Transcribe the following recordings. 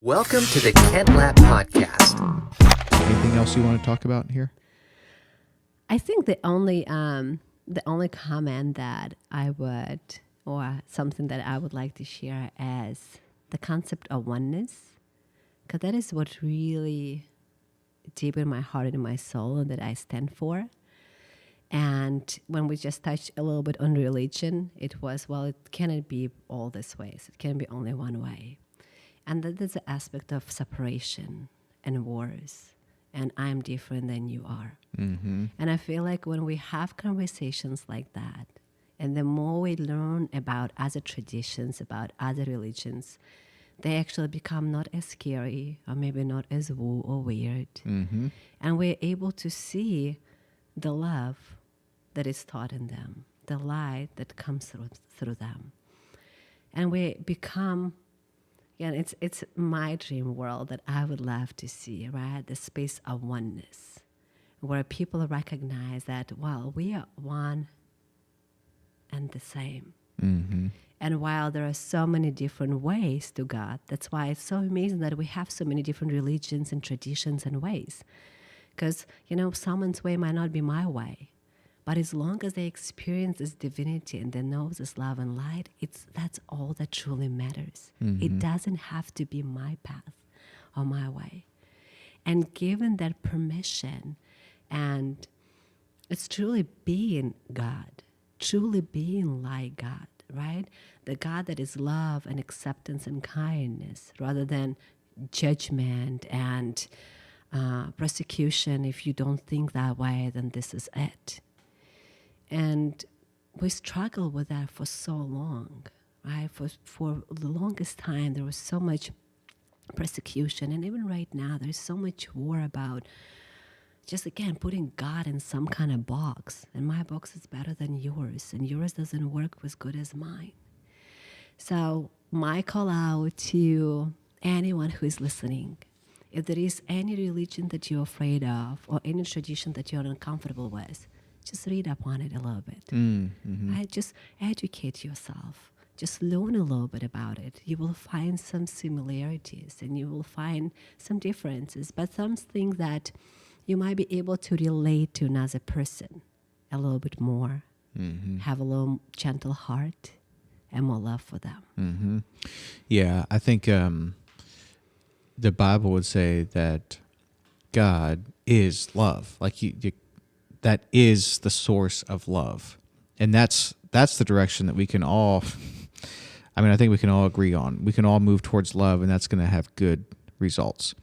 Welcome to the Kent Lapp Podcast. Anything else you want to talk about here? I think the only comment that I would, or something that I would like to share is the concept of oneness, because that is what really deep in my heart and in my soul and that I stand for. And when we just touched a little bit on religion, it was, well, it cannot be all these ways. It can be only one way. And that is the aspect of separation and wars. And I'm different than you are. Mm-hmm. And I feel like when we have conversations like that, and the more we learn about other traditions, about other religions, they actually become not as scary or maybe not as woo or weird. Mm-hmm. And we're able to see the love that is taught in them, the light that comes through them. And we become... Yeah, it's my dream world that I would love to see, right? The space of oneness, where people recognize that, well, we are one and the same. Mm-hmm. And while there are so many different ways to God, that's why it's so amazing that we have so many different religions and traditions and ways. Because, someone's way might not be my way. But as long as they experience this divinity and they know this love and light, that's all that truly matters. Mm-hmm. It doesn't have to be my path or my way. And given that permission, and it's truly being God, truly being like God, right? The God that is love and acceptance and kindness, rather than judgment and persecution. If you don't think that way, then this is it. And we struggle with that for so long, right? For the longest time, there was so much persecution. And even right now, there's so much war about just, again, putting God in some kind of box. And my box is better than yours. And yours doesn't work as good as mine. So my call out to anyone who is listening, if there is any religion that you're afraid of or any tradition that you're uncomfortable with, just read up on it a little bit. Mm-hmm. Just educate yourself. Just learn a little bit about it. You will find some similarities and you will find some differences, but some things that you might be able to relate to another person a little bit more. Mm-hmm. Have a little gentle heart and more love for them. Mm-hmm. Yeah, I think the Bible would say that God is love. Like you that is the source of love. And that's the direction that we can all, I think we can all agree on. We can all move towards love, and that's going to have good results.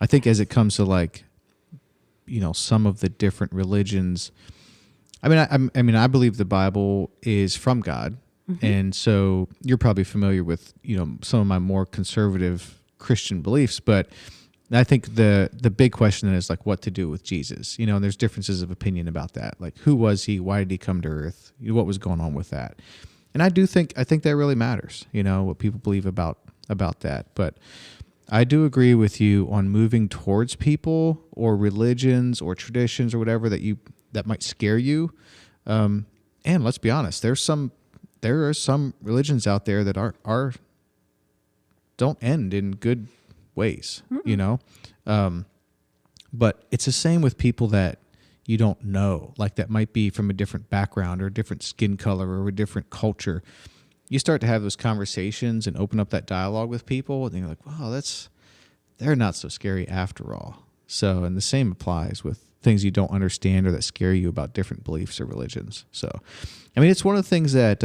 I think as it comes to some of the different religions, I believe the Bible is from God. Mm-hmm. And so you're probably familiar with, some of my more conservative Christian beliefs, but I think the big question is what to do with Jesus, and there's differences of opinion about that. Like, who was he? Why did he come to earth? What was going on with that? And I think that really matters, what people believe about that. But I do agree with you on moving towards people or religions or traditions or whatever that might scare you. And let's be honest, there are some religions out there that are don't end in good ways, but it's the same with people that you don't know, that might be from a different background or a different skin color or a different culture. You start to have those conversations and open up that dialogue with people, and you're like, wow, they're not so scary after all. So, and the same applies with things you don't understand or that scare you about different beliefs or religions. So, it's one of the things that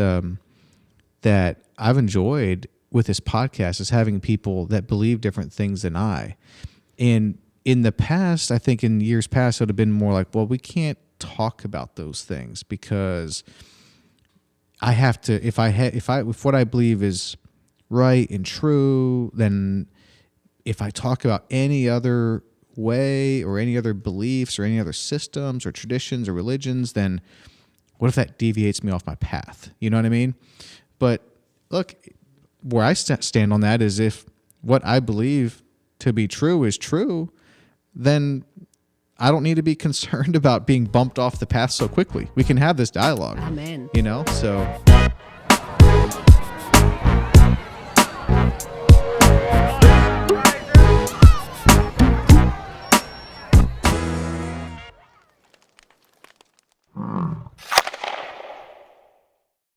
that I've enjoyed with this podcast is having people that believe different things than I. And in the past, I think in years past, it would have been more like, well, we can't talk about those things because I have to, if what I believe is right and true, then if I talk about any other way or any other beliefs or any other systems or traditions or religions, then what if that deviates me off my path? You know what I mean? But look, where I stand on that is if what I believe to be true is true, then I don't need to be concerned about being bumped off the path so quickly. We can have this dialogue. Amen. So